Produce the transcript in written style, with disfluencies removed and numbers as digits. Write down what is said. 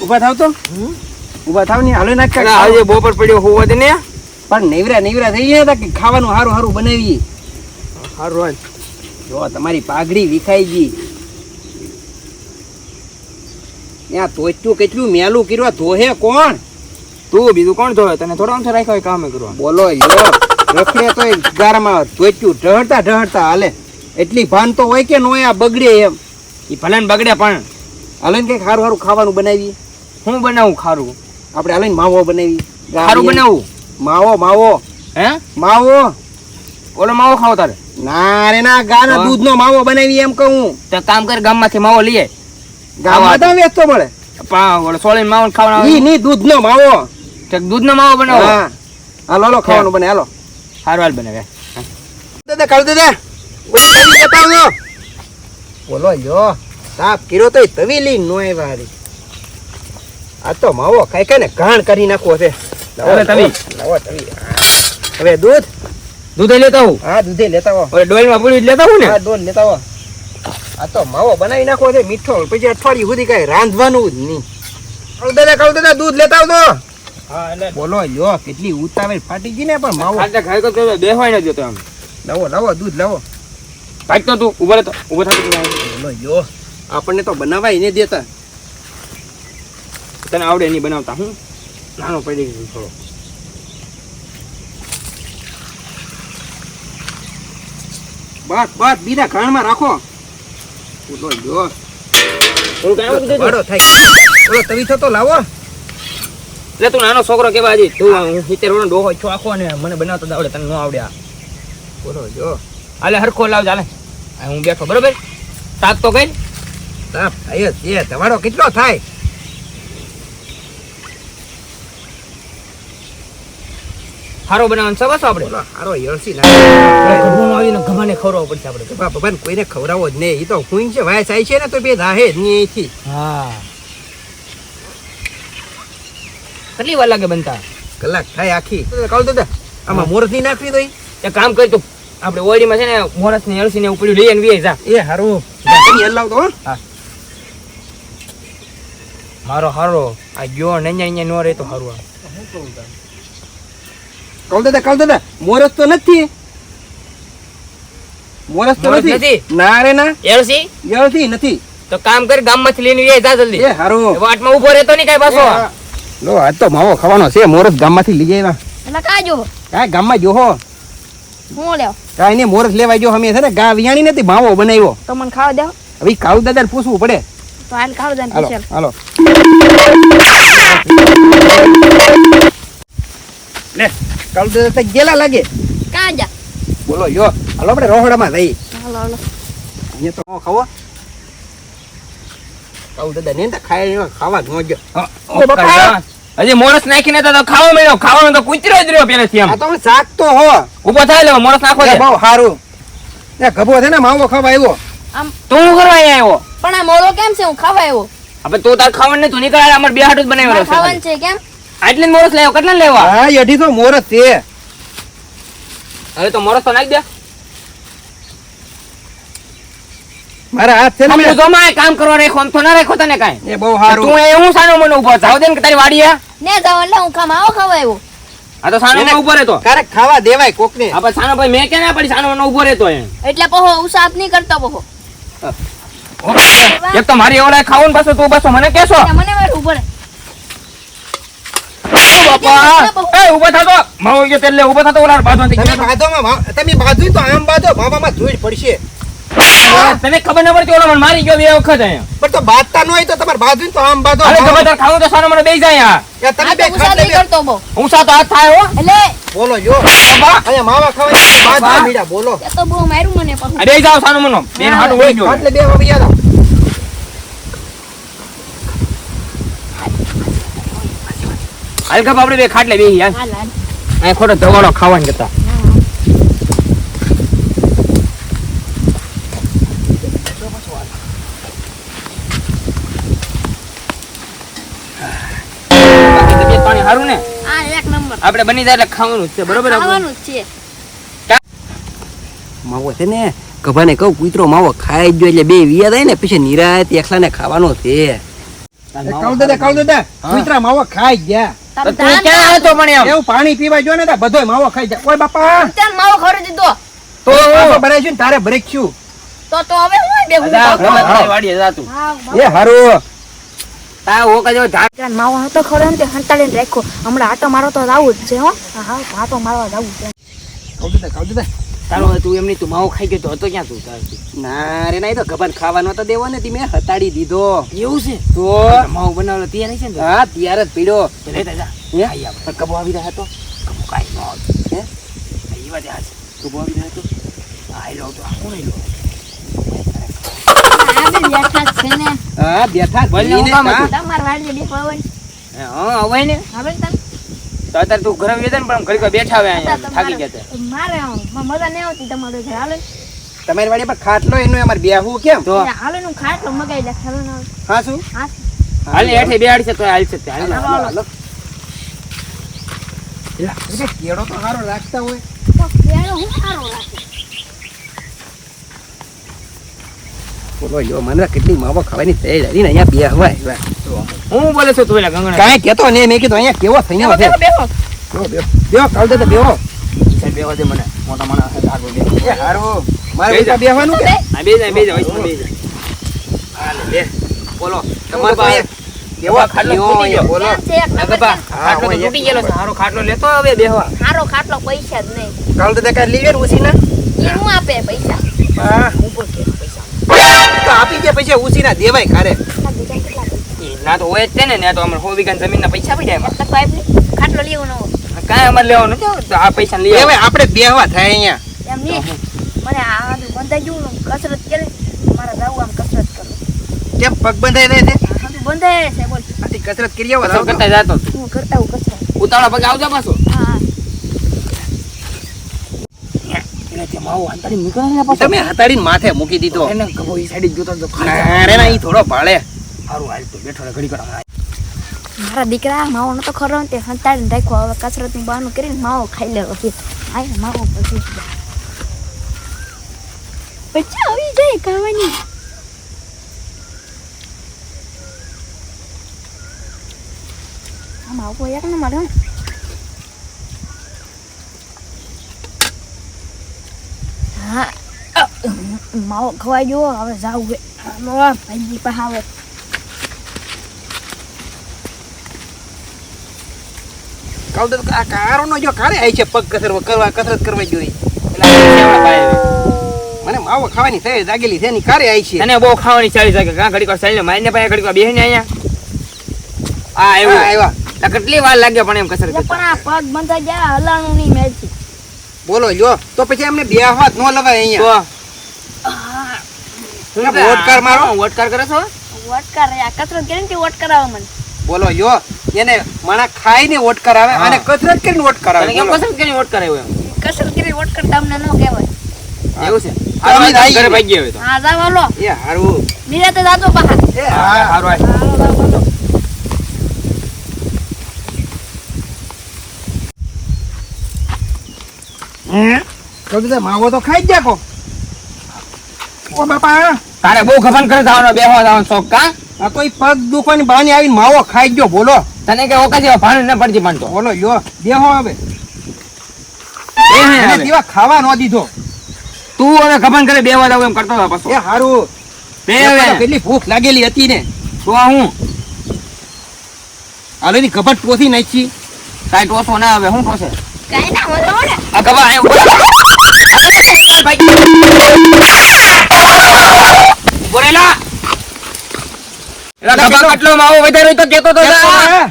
ઊભા થાવ તો ઊભા થાવ ને હાલો નાખ આજે બપોર પડ્યો હોવા દે ને પણ નેવરા થઈ ગયા હતા કે ખાવાનું હારું બનાવીએ હારું હાલ જો તમારી પાઘડી વિખાઈ ગઈ ત્યાં તોચ્યું કેટલું મેલું કર્યું ધોહે કોણ તું બીજું કોણ ધોવે તને થોડા અંશે રાખ્યો કામ કરવા બોલો યો રખડે તો ગારમાં તોચ્યું ઢહળતા હાલે એટલી ભાન તો હોય કે નો આ બગડે એમ એ ભલે ને બગડે પણ હાલે ને કઈક હારું ખાવાનું બનાવીએ હું બનાવું ખારું આપણે હાલે માવો બનાવી ખારું બનાવું માવો હે માવો ઓલો માવો ખાવો તારે ના રે ના ગાના દૂધનો માવો બનાવી એમ કહું તો કામ કર ગામમાંથી માવો લઈએ ગામમાં તો વેચતો મળે ઓલો સોળીનો માવો ખાવાનો ની દૂધનો માવો દૂધનો માવો બનાવો હા હાલો ખાવાનું બને હાલો હારું હાલ બનાવે દાદા કાઢ દાદા બતાવો બોલો યો સાફ કર્યો તો તવીલી નો આવ્યા આ તો માવો ખાઈ ને ઘાણ કરી નાખવો છે હવે દૂધ લેતા આવું હા દૂધે લેતા આવો ડોલમાં પૂરી લેતા આવું ને હા ડોલ લેતા આવો આ તો માવો બનાવી નાખવો છે મીઠો પછી અઠવાડિયું સુધી કઈ રાંધવાનું જ નહીં કાઢ દાદા દૂધ લેતા આવતો હા એટલે બોલો યો કેટલી ઉતાવળ ફાટી ગઈ ને પણ માવો ખાઈ તો બેહવાય ન દેતો આમ લાવો દૂધ લાવો કાઢ તો તું ઉભો રહેતો ઉભો થાતો બોલો યો આપણને તો બનાવાય ને દેતા તને આવડે નહીં બનાવતા હું નાનો પડી ગયો થોડો બસ બીજા ઘાણમાં રાખો બોલો યો હું કામ કીધું બડો થાય બોલો તવી તો લાવો એટલે તું નાનો છોકરો કેવા હજી તું 70 વર્ષનો ડોહો છો આખો ને મને બનાવતા આવડે તને ન આવડે આ બોલો જો હાલે હરખો લાવ ચાલે હું બેઠો બરોબર તાપ તો કઈ તાપ થાય છે તમારો કેટલો થાય હારો બનાવવાનો છે બસ આપણે બોલો હારો યળસી આવીને ગમાને ખવડાવવો પડશે આપણે બાબા કોઈને ખવડાવો જ નહીં એ તો હું છે વાય થાય છે ને તો બે રાહે જ નહીં અહીંથી હા કેટલી વાર લાગે બનતા કલાક થાય આખી કહું દાદા આમાં મોરસ નહીં નાખવી તો એક કામ કરી તું આપણે ઓળીમાં છે ને મોરસ ને અળસી ને ઉપડ્યું લઈ વી જા એ હારું હલાવતો હા મારો હારો આ ગયો નંજા નો રહે તો હારું કહું દાદા મોરસ તો નથી મોરસ તો નથી ના રે ના યળસી નથી તો કામ કર ગામમાંથી લઈને વી જા જલ્દી એ હારું વાટમાં ઉભો રહેતો નહીં કઈ પાછો લો આજ તો માવો ખાવાનો છે મોરસ ગામમાંથી લઈ આવ્યા એટલે કા જો કાંઈ ગામમાં જોહો હું લેવ કાંઈ નહીં મોરસ લેવાય જો અમે છે ને ગા વિયાણી નથી માવો બનાવ્યો તો મને ખાવા દેવો હવે કાળુ દાદા પૂછવું પડે તો હાલ ખાવા દે હાલો પૂછેલ હાલો લે કાળુ દાદા તો ગેલા લાગે કા જા બોલો યો હાલો આપણે રોહડામાં જઈ હાલો અહીંયા તો ખાવો કાળુ દાદા ને ખાય ખાવા જ મોજો હજી મોરસ નાખીને તો ખાવા મળ્યો ખાવાનો તો કૂતરો જ રહ્યો પેલેથી આમ આ તો શાક તો હો ઉભો થાય લે મોરસ નાખો છે બહુ સારું એ ગભો છે ને માવો ખાવા આવ્યો આમ તું શું કરવા અહીંયા આવ્યો પણ આ મોરો કેમ છે હું ખાવા આવ્યો હવે તું તાર ખાવાનું નહીં તું નીકળ અમાર બે હાટું જ બનાવેલો મારે ખાવાનું છે કેમ આટલી મોરસ લેવો કેટલા લેવા હા એઠી તો મોરસ છે હવે તો મોરસ તો નાખી દે મારા હાથ છે ને હું જોમાં કામ કરવા રાખો આમ તો ના રાખો તને કાઈ એ બહુ સારું તું એ હું સાનો મને ઉભો જાવ દે ને તારી વાડીએ ને જાવ એટલે હું માવો ખાવા આવ્યો આ તો સાનો મને ઉભો રહેતો ક્યારેક ખાવા દેવાય કોકને આપણે સાનો ભાઈ મેં કે ના પડી સાનો મને ઉભો રહેતો એમ એટલે પહો ઉસાપ નહીં કરતો પહો એક તો મારી ઓલા ખાવું ને પાછો તું પાછો મને કેસો મને વેર ઉભો રહે બાપા એ ઉભો થાતો માવો કે તેલ લે ઉભો થાતો ઓલા બાંધવાથી તમે બાજુ તો આમ બાજુ માવામાં જોઈ પડશે તને ખબર ન પડતી ઓલા મને મારી ગયો બે વખત અહીંયા પણ તો બાદતા ન હોય તો તમારે બાજુ તો આમ બાજુ અરે જબરદસ્ત ખાવું તો સાનો મને બેસી જાય તમે બે ઉસાપ નહીં કરતો બહુ હું સાતો હાથ થાય હો એટલે બોલો જો અહીંયા માવા ખાવા બાજુ મીડા બોલો એ તો બહુ માર્યું મને પહો અરે જાવ સાનો મનો બેન હાટું હોય ગયો એટલે બે વાવી યાદ હલકા આપણે બે ખાટલે બેહી યાર હાલ હાલ આ ખોટો ધવાડો ખાવાનું જતા પાણી હારું ને આ એક નંબર આપણે બની જાય એટલે ખાવાનું જ છે બરોબર ખાવાનું જ છે માવો છે ને કભાને કહું કૂતરો માવો ખાઈ જ જો એટલે બે વિયા થાય ને પછી નિરાત એકલાને ખાવાનો છે કાળુ દાદા હા. કૂતરા માવો ખાઈ ગયા. તો તું ક્યાં હતો પણ એમ એવું પાણી પીવા જો ને બધોય માવો ખાઈ જાય. ઓય બાપા ત્યાં માવો ખરી દીધો તો પાછો ભરાય છે ને તારે ભરેક છું. તો હવે હું બેહું જા, તો. તારી વાડીએ જા તું. હા, એ હારું તા ઓકા જેવો ઝાડ ત્યાં માવો હતો ખરો ને તે હંતાડીને રાખ્યો. હમણાં આટો મારો તો આવું જ છે હો. હા આટો મારવા જવું છે. કાળુ દાદા તારો તું એમની તું માવો ખાઈ ગયો તો હતો ક્યાં તું તારથી? ના રે ના એ તો ગબન ખાવાનો તો દેવો ને મેં હતાડી દીધો. એવું છે તો માવો બનાવેલો તૈયાર નહીં છે ને હા ત્યારે જ પીડ્યો. તો લેતા જા હે? ખાઈ આપણે. પણ કબો આવી રહ્યા હતો કબો કાંઈ ન આવતો. હે? એ વાત હાચી. કબો આવી રહ્યા હતો હા એ લો તો આ કોણ લો આ બે બેઠા જ છે ને હા બેઠા બોલ ને, જઈને હું કામ હા. હતું? તમાર વાડીએ બેઠા હોય ને. હા હવે ને હવે તને તો અત્યારે તું ઘરે વેદન પણ ઘડીક બેઠા આવે અહીંયા તમારે- થાકી ગયા તે. મારે મજા નહીં આવતી તમારે ઘરે હાલે તમારી વાડી પર ખાટલો એનું અમારે બેહવું કેમ તો હાલે નું ખાટલો મગાઈ લે હાલો ને હા શું હા હાલ ને હેઠે બેહાડી છે તો હાલ છે તે હાલ ને. હાલો, હાલો. એલા, એટલે કેળો તો સારો રાખતા હોય. તો કેળો હું સારો રાખે બોલો યો મને કેટલી માવો ખાવાની તૈયારી ને અહીંયા બેહવા આવ્યા. હું બોલે છું તું પેલા ગંગણા કાંઈ કહેતો નહીં મેં કીધું અહીંયા કેવો થઈને છે. બેહો બેહો, બેહો. બેહો, કાળુ દાદા બેહો. સાહેબ બેહવા દે મને મોટા માણસ છે, આગળ બેહો. એ હારું. મારે બેહી જા. બેટા બેહવાનું કે? હા બે જાય વૈષ્ણવ બે જાય. હાલે, બે. બોલો તમારે તમારે તો કેવો ખાટલો તૂટી ગયો. બોલો કેમ છે એક ના નંબર બાપા, છે? ખાટલો તો તૂટી ગયેલો છે. હારો ખાટલો લેતો હવે બેહવા. સારો ખાટલો પૈસા જ નહીં કાળુ દાદા કાંઈ લીધે ઉસીના? એ હું આપે પૈસા હા, ઉપર કે પૈસા. તો આપી દે પૈસા ઉસીના દેવાય ખારે. બીજા કેટલા પૈસા? ઈ ના તો હોય જ છે ને તો અમારે 100 વીઘા જમીનના પૈસા પડી જાય એમાં. એટલે પાઇપ ની ખાટલો લેવો ન હોય કાંઈ અમારે લેવાનું નથી હો. તો આ પૈસા લઈ દેવાય આવો. આપણે બેહવા થાય અહીંયા. એમ નહીં મને આ બધું બંધાઈ ગયું ને કસરત કરી મારે જવું આમ કસરત કરું કેમ પગ બંધાઈ રહે છે? આ બધું બંધાય છે બોલ આથી કસરત કરી આવો કસરત જાઓ તો. કરતા જાતો તું. હું કરતા હું કસરત ઉતાવળા પગે આવજો પાછો. હા એને તે માવો અંતરી નીકળે ને પાછો. તમે હતાડીને માથે મૂકી દીધો. એને કબો ઈ સાઈડ જ જોતો તો ખાઈ જાય. ના રે ના ઈ થોડો ભાળે. હારું હાલ તો બેઠો રહે ઘડી કર. મારા દીકરા માવો નતો ખરો ને તે હંતાડીને રાખ્યો. હવે કસરતનું બહાનું કરીને માવો ખાઈ લેવો છે. આ માવો પછી પછી આવી જાય ખાવાની આ માવો એક નંબર હે. હા માવો ખવાઈ ગયો. હવે જાવું છે. હાલો, ભાઈજી પાસે આવે. કાળુ દાદા આ કારો નો જો કારે આય છે પગ કસરત કરવા જોઈએ. મને માવો ખાવાની થઈ જાગેલી છે ની કારે આય છે. તને બહુ ખાવાની ચાલી શકે કાં ઘડીક વાર ચાલી મારીને પાસે ઘડીક વાર બેહીને અહીંયા આ હા, આવ્યો આવ્યા. તો કેટલી વાર લાગે પણ એમ કસરત એટલે કરતા. પણ આ પગ બંધાઈ ગયા હલાણું નહીં મેળથી બોલો જો તો પછી એમને બે હાથ નો લવાય અહીંયા. તો તમે વોટકાર મારો. વોટકાર કરે છો વટકાર આ કસરત કરીને તે વટ કરાવો મને બોલો જો એને માણા ખાઈને વોટ કરાવે હા. અને કસરત કરીને વોટ કરાવે. તને કેમ બોલો. કસરત કરીને વોટકાર આવ્યો એમ કસરત કરી વટકર તમને ન કહેવાય એવું છે તો હારું, અમે હાલ, આવી ઘરે ગઈએ. ભાગી હવે તો હા જાવ હાલો એ હારું. નિરાતે જાજો પાછા એ હા, હા. હારું હાલ. હાલો જાવ હાલો કાળુ દાદા માવો તો ખાઈ જ જાકો. ઓ બાપા તારે બહુ ગફન કરે જવાનો બેહવા જવાનો શોખ કા આ તો ઈ પગ દુખવાની બહાને આવીને માવો ખાઈ જ ગયો. બોલો તને કે ઓકા જેવા ભાન ન પડતી માનતો બોલો જો બેહો હવે. બેહે એને હવે. દીવા ખાવા ન દીધો. તું હવે ગફન કરે બેહવા જાવ એમ કરતો હતો પાછો એ હારું. બે એ હવે તો કેટલી ભૂખ લાગેલી હતી ને. તો આ હું હાલો ની કપટ ટોસી નાખી. કાંઈ ટોસો ના આવે હું ટોસે કાઈ ના મજા આવે આ ગભા એમ બોરેલા એલા ગભા કેટલો માવો વધારે તો કેતો તો જા.